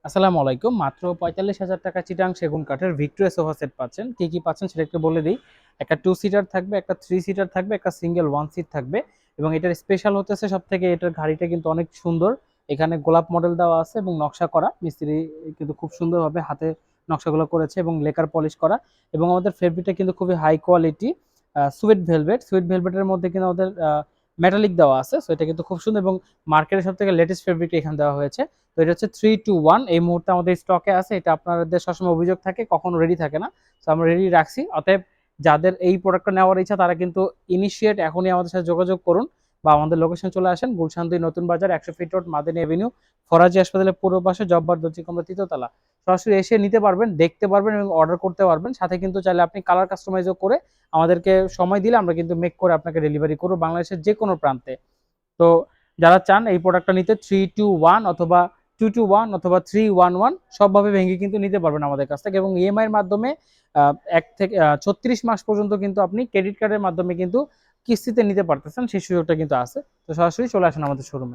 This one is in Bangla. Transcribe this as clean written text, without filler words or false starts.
আসসালামু আলাইকুম। মাত্র ৪৫,০০০ টাকা চিটাং সেগুন কাঠের ভিক্টোরিয়া সোফা সেট পাচ্ছেন। কি কি পাচ্ছেন সেটা একটু বলে দিই। একটা 2 সিটার থাকবে, একটা 3 সিটার থাকবে, একটা সিঙ্গেল 1 সিট থাকবে এবং এটার স্পেশাল হতেছে সবথেকে এটার গাড়িটা কিন্তু অনেক সুন্দর। এখানে গোলাপ মডেল দেওয়া আছে এবং নকশা করা। মিস্ত্রি কিন্তু খুব সুন্দরভাবে হাতে নকশাগুলো করেছে এবং লেকার পলিশ করা এবং আমাদের ফেব্রিকটা কিন্তু খুবই high quality suede velvet. Suede ভেলভেটের মধ্যে কিন্তু আমাদের মেটালিক দেওয়া আছে। সো এটা কিন্তু খুব সুন্দর এবং মার্কেটের সবথেকে লেটেস্ট ফেব্রিক এখানে দেওয়া হয়েছে। তো এটা হচ্ছে 3-2-1 এই মুহূর্তে আমাদের স্টকে আছে। এটা আপনাদের সবসময় অভিযোগ থাকে কখনো রেডি থাকে না। তো আমরা রেডি রাখছি। অতএব যাদের এই প্রোডাক্টটা নেওয়ার ইচ্ছা তারা কিন্তু ইনিশিয়েট এখনই আমাদের সাথে যোগাযোগ করুন বা আমাদের লোকেশন চলে আসেন গুলশান 2 নতুন বাজার 100 fit road Madani Avenue Faraji হাসপাতালের পূর্ব পাশে জব্বার দর্জি কমরা তৃতীয়তলা। সরাসরি এসে নিতে পারবেন, দেখতে পারবেন এবং অর্ডার করতে পারবেন। সাথে কিন্তু চাইলে আপনি কালার কাস্টমাইজও করে আমাদেরকে সময় দিলে আমরা কিন্তু মেক করে আপনাকে ডেলিভারি করব বাংলাদেশের যে কোনো প্রান্তে। তো যারা চান এই প্রোডাক্টটা নিতে 3-2-1 অথবা 2-2-1 অথবা 3-1-1 সবভাবে ভেঙে কিন্তু নিতে পারবেন আমাদের কাছ থেকে এবং ইএমআই এর মাধ্যমে 1 থেকে 36 মাস পর্যন্ত কিন্তু আপনি ক্রেডিট কার্ডের মাধ্যমে কিন্তু কিস্তিতে নিতে পারতেছেন। সেই সুযোগটা কিন্তু আছে। তো সরাসরি চলে আসেন আমাদের শোরুমে।